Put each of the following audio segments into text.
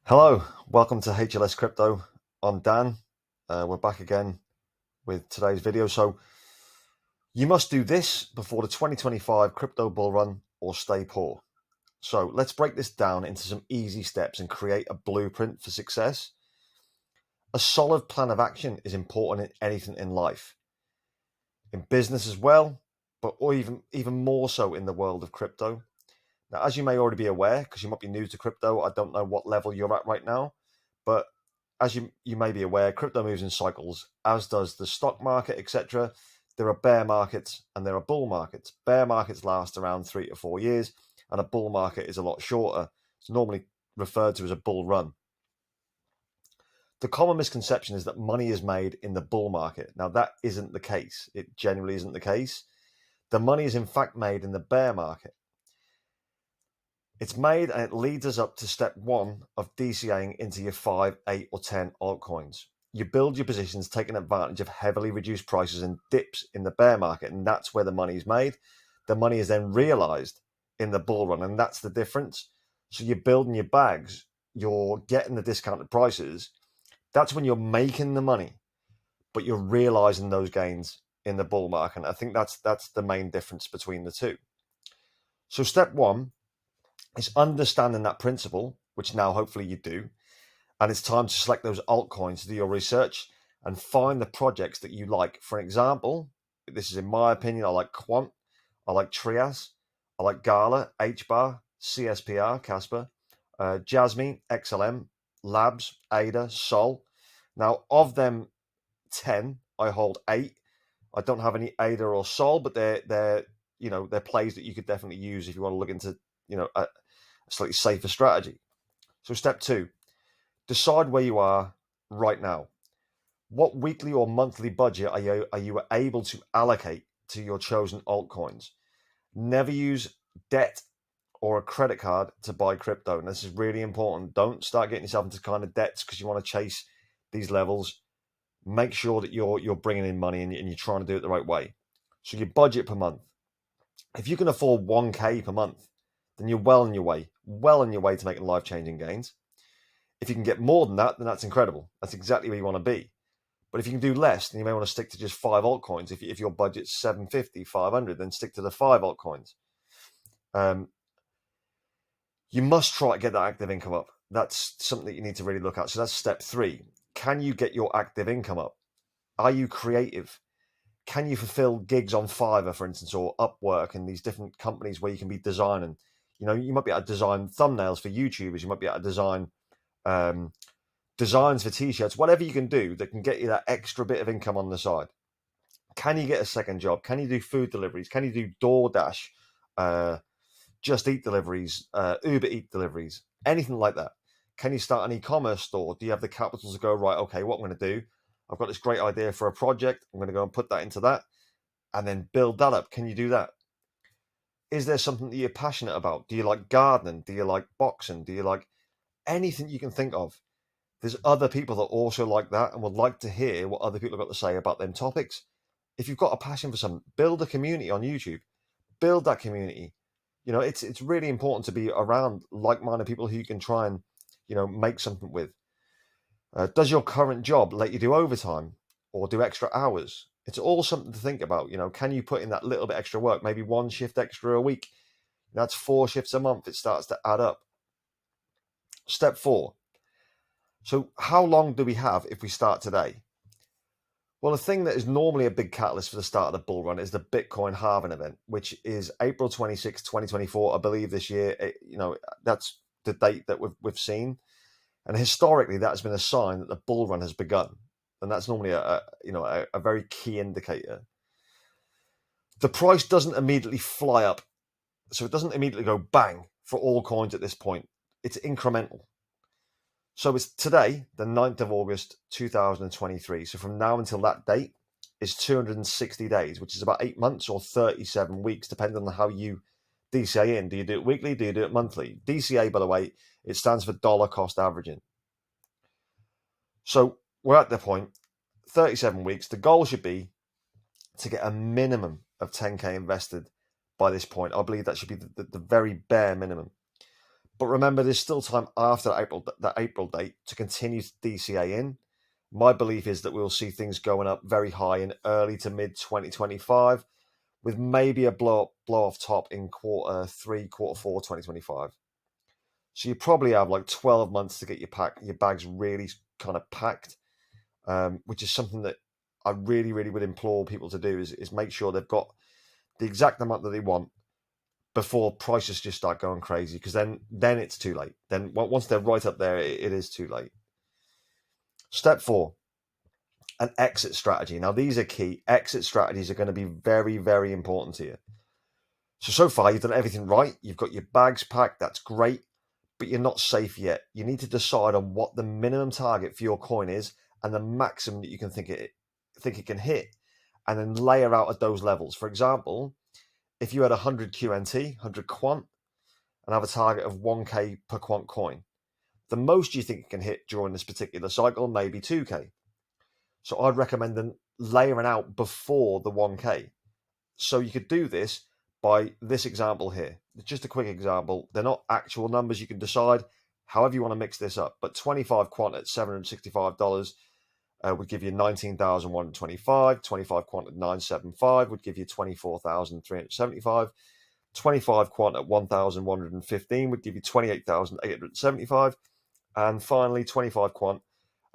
Hello, welcome to HLS Crypto. I'm Dan. We're back again with today's video. So you must do this before the 2025 crypto bull run or stay poor. So let's break this down into some easy steps and create a blueprint for success. A solid plan of action is important in anything in life, in business as well, but or even more so in the world of crypto. Now, as you may already be aware, because you might be new to crypto, I don't know what level you're at right now, but as you may be aware, crypto moves in cycles, as does the stock market, etc. There are bear markets and there are bull markets. Bear markets last around 3 to 4 years, and a bull market is a lot shorter. It's normally referred to as a bull run. The common misconception is that money is made in the bull market. Now, that isn't the case. It generally isn't the case. The money is in fact made in the bear market. It's made and it leads us up to step one of DCAing into your 5, 8, or 10 altcoins. You build your positions taking advantage of heavily reduced prices and dips in the bear market, and that's where the money is made. The money is then realized in the bull run, and that's the difference. So you're building your bags, you're getting the discounted prices. That's when you're making the money, but you're realizing those gains in the bull market. And I think that's the main difference between the two. So step one is understanding that principle, which now hopefully you do, and it's time to select those altcoins to do your research and find the projects that you like. For example, this is in my opinion, I like Quant, I like Trias, I like Gala, hbar, CSPR, Casper, Jasmine, XLM, Labs, ADA, Sol. Now, of them 10, I hold 8. I don't have any ADA or Sol, but they're plays that you could definitely use if you want to look into a slightly safer strategy. So step two, decide where you are right now. What weekly or monthly budget are you able to allocate to your chosen altcoins? Never use debt or a credit card to buy crypto. And this is really important. Don't start getting yourself into kind of debts because you want to chase these levels. Make sure that you're bringing in money and you're trying to do it the right way. So your budget per month. If you can afford 1K per month, then you're well on your way to making life-changing gains. If you can get more than that, then that's incredible. That's exactly where you want to be. But if you can do less, then you may want to stick to just 5 altcoins. If your budget's 750, 500, then stick to the 5 altcoins. You must try to get that active income up. That's something that you need to really look at. So that's step 3. Can you get your active income up? Are you creative? Can you fulfill gigs on Fiverr, for instance, or Upwork and these different companies where you can be designing? You might be able to design thumbnails for YouTubers. You might be able to design designs for t-shirts, whatever you can do that can get you that extra bit of income on the side. Can you get a second job? Can you do food deliveries? Can you do DoorDash, Just Eat deliveries, Uber Eat deliveries, anything like that? Can you start an e-commerce store? Do you have the capital to go, right, okay, what I'm going to do, I've got this great idea for a project, I'm going to go and put that into that and then build that up. Can you do that? Is there something that you're passionate about? Do you like gardening? Do you like boxing? Do you like anything you can think of? There's other people that also like that and would like to hear what other people have got to say about them topics. If you've got a passion for something, build a community on YouTube. Build that community. It's really important to be around like-minded people who you can try and, make something with. Does your current job let you do overtime or do extra hours? It's all something to think about. Can you put in that little bit extra work? Maybe 1 shift extra a week. That's 4 shifts a month. It starts to add up. Step 4. So how long do we have if we start today? Well, the thing that is normally a big catalyst for the start of the bull run is the Bitcoin halving event, which is April 26, 2024. I believe this year, that's the date that we've seen. And historically, that's been a sign that the bull run has begun. And that's normally a very key indicator. The price doesn't immediately fly up. So it doesn't immediately go bang for all coins at this point. It's incremental. So it's today, the 9th of August, 2023. So from now until that date is 260 days, which is about 8 months or 37 weeks, depending on how you DCA in. Do you do it weekly? Do you do it monthly? DCA, by the way, it stands for dollar cost averaging. So we're at the point, 37 weeks. The goal should be to get a minimum of 10K invested by this point. I believe that should be the very bare minimum. But remember, there's still time after that April date to continue to DCA in. My belief is that we'll see things going up very high in early to mid 2025, with maybe a blow off top in quarter 3, quarter 4, 2025. So you probably have like 12 months to get your bags really kind of packed, which is something that I really, really would implore people to do is make sure they've got the exact amount that they want before prices just start going crazy, because then it's too late. Then once they're right up there, it is too late. Step 4, an exit strategy. Now, these are key. Exit strategies are going to be very, very important to you. So far, you've done everything right. You've got your bags packed. That's great, but you're not safe yet. You need to decide on what the minimum target for your coin is and the maximum that you can think it can hit, and then layer out at those levels. For example, if you had 100 QNT, 100 quant, and have a target of 1K per quant coin, the most you think it can hit during this particular cycle may be 2K. So I'd recommend them layering out before the 1K. So you could do this by this example here. It's just a quick example. They're not actual numbers. You can decide however you want to mix this up. But 25 quant at $765 would give you 19,125. 25 quant at 975 would give you 24,375. 25 quant at 1,115 would give you 28,875. And finally, 25 quant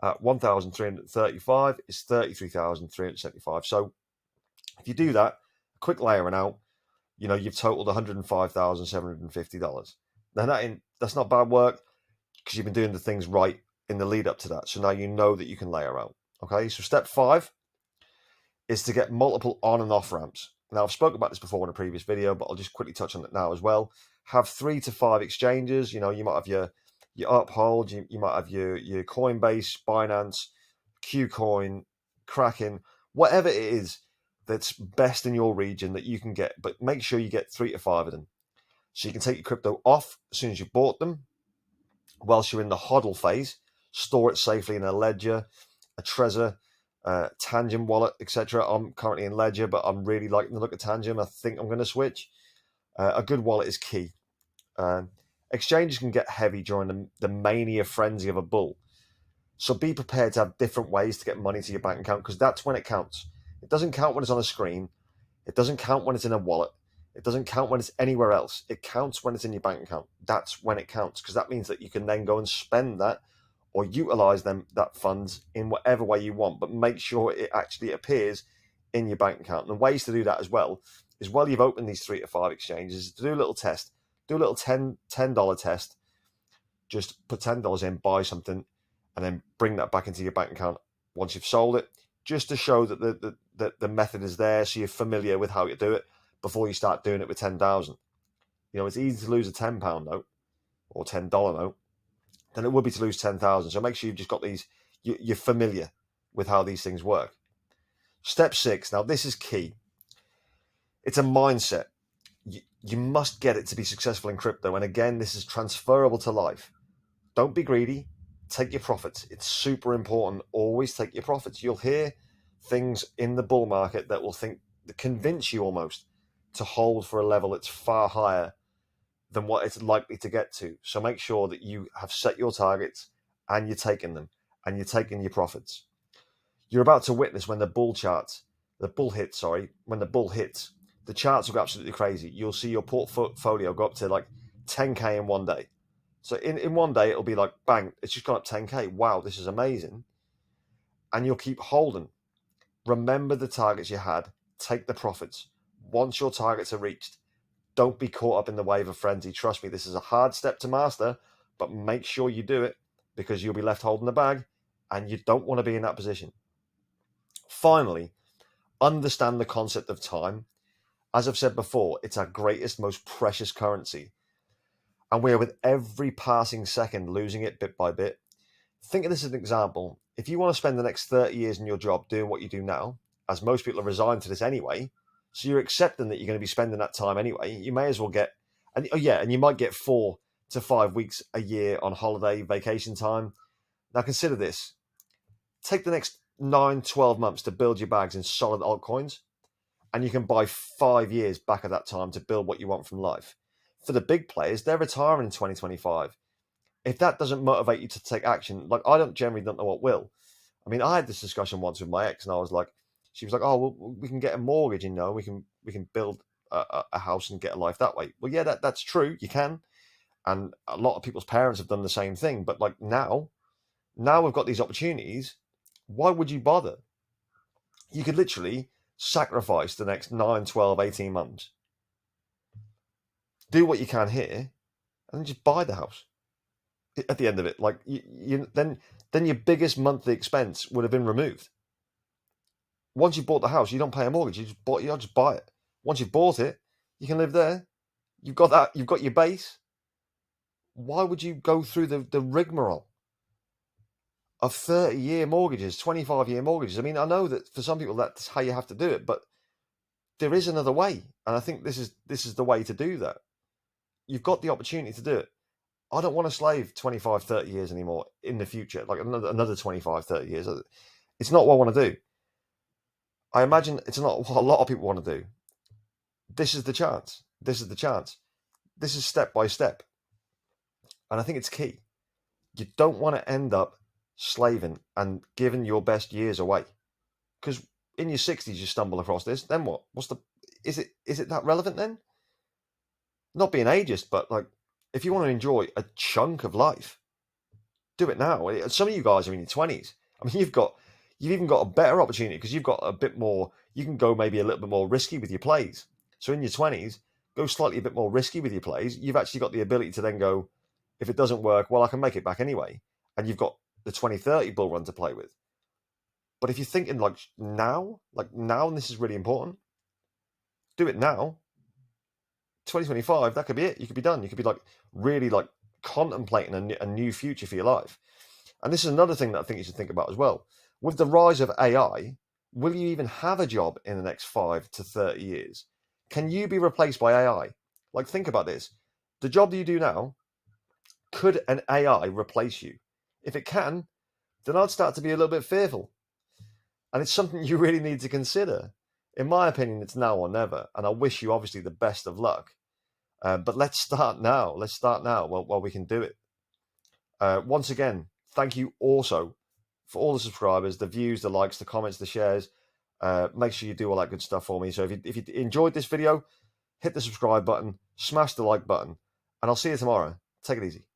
at 1,335 is 33,375. So if you do that, quick layering out, you've totaled $105,750. Now that's not bad work, because you've been doing the things right in the lead up to that. So now you know that you can layer out. Okay, so step 5 is to get multiple on and off ramps. Now, I've spoken about this before in a previous video, but I'll just quickly touch on it now as well. Have 3 to 5 exchanges. You might have your Uphold, you might have your Coinbase, Binance, Qcoin, Kraken, whatever it is that's best in your region that you can get, but make sure you get 3 to 5 of them. So you can take your crypto off as soon as you bought them, whilst you're in the hodl phase, store it safely in a Ledger, a Trezor, Tangent wallet, etc. I'm currently in Ledger, but I'm really liking the look of Tangent. I think I'm going to switch. A good wallet is key. Exchanges can get heavy during the mania frenzy of a bull. So be prepared to have different ways to get money to your bank account, because that's when it counts. It doesn't count when it's on a screen. It doesn't count when it's in a wallet. It doesn't count when it's anywhere else. It counts when it's in your bank account. That's when it counts, because that means that you can then go and spend that or utilize that funds in whatever way you want, but make sure it actually appears in your bank account. And the ways to do that as well is, while you've opened these 3 to 5 exchanges, to do a little test. Do a little $10 test. Just put $10 in, buy something, and then bring that back into your bank account once you've sold it, just to show that the method is there, so you're familiar with how you do it before you start doing it with 10,000. It's easy to lose a £10 note or $10 note than it would be to lose 10,000. So make sure you've just got these, you're familiar with how these things work. Step 6, now this is key. It's a mindset. You must get it to be successful in crypto. And again, this is transferable to life. Don't be greedy. Take your profits. It's super important. Always take your profits. You'll hear things in the bull market that will convince you almost to hold for a level that's far higher than what it's likely to get to. So make sure that you have set your targets and you're taking them, and you're taking your profits. You're about to witness when the bull hits, the charts will go absolutely crazy. You'll see your portfolio go up to like 10K in one day. So in one day, it'll be like, bang, it's just gone up 10K. Wow, this is amazing. And you'll keep holding. Remember the targets you had. Take the profits. Once your targets are reached, don't be caught up in the wave of frenzy. Trust me, this is a hard step to master, but make sure you do it, because you'll be left holding the bag, and you don't want to be in that position. Finally, understand the concept of time. As I've said before, it's our greatest, most precious currency. And we are, with every passing second, losing it bit by bit. Think of this as an example. If you want to spend the next 30 years in your job doing what you do now, as most people are resigned to this anyway, so you're accepting that you're going to be spending that time anyway, you may as well get, and you might get 4 to 5 weeks a year on holiday, vacation time. Now consider this. Take the next 9-12 months to build your bags in solid altcoins, and you can buy 5 years back at that time to build what you want from life. for the big players, they're retiring in 2025. If that doesn't motivate you to take action, like I don't know what will. I mean, I had this discussion once with my ex, and I was like, she was like, "Oh, well, we can get a mortgage, we can build a house and get a life that way." Well, yeah, that's true. You can, and a lot of people's parents have done the same thing. But like now we've got these opportunities. Why would you bother? You could literally sacrifice the next 9, 12, 18 months, do what you can here, and then just buy the house at the end of it. Like then your biggest monthly expense would have been removed. Once you bought the house, you don't pay a mortgage. You just buy it. Once you've bought it, you can live there. You've got that. You've got your base. Why would you go through the rigmarole of 30-year mortgages, 25-year mortgages? I mean, I know that for some people that's how you have to do it, but there is another way, and I think this is the way to do that. You've got the opportunity to do it. I don't want to slave 25, 30 years anymore in the future, like another 25, 30 years. It's not what I want to do. I imagine it's not what a lot of people want to do. This is the chance. This is the chance. This is step by step. And I think it's key. You don't want to end up slaving and giving your best years away. Because in your 60s, you stumble across this, then what? Is it that relevant then? Not being ageist, but like, if you want to enjoy a chunk of life, do it now. Some of you guys are in your 20s. I mean, you've even got a better opportunity because you've got a bit more, you can go maybe a little bit more risky with your plays. So in your 20s, go slightly a bit more risky with your plays. You've actually got the ability to then go, if it doesn't work, well, I can make it back anyway. And you've got the 2030 bull run to play with. But if you're thinking like now, and this is really important, do it now. 2025, that could be it. You could be done. You could be like really like contemplating a new future for your life. And this is another thing that I think you should think about as well. With the rise of AI, will you even have a job in the next 5 to 30 years? Can you be replaced by AI? Like, think about this. The job that you do now, could an AI replace you? If it can, then I'd start to be a little bit fearful. And it's something you really need to consider. In my opinion, it's now or never. And I wish you obviously the best of luck. But let's start now. Let's start now while we can do it. Once again, thank you also for all the subscribers, the views, the likes, the comments, the shares. Make sure you do all that good stuff for me. So if you enjoyed this video, hit the subscribe button, smash the like button, and I'll see you tomorrow. Take it easy.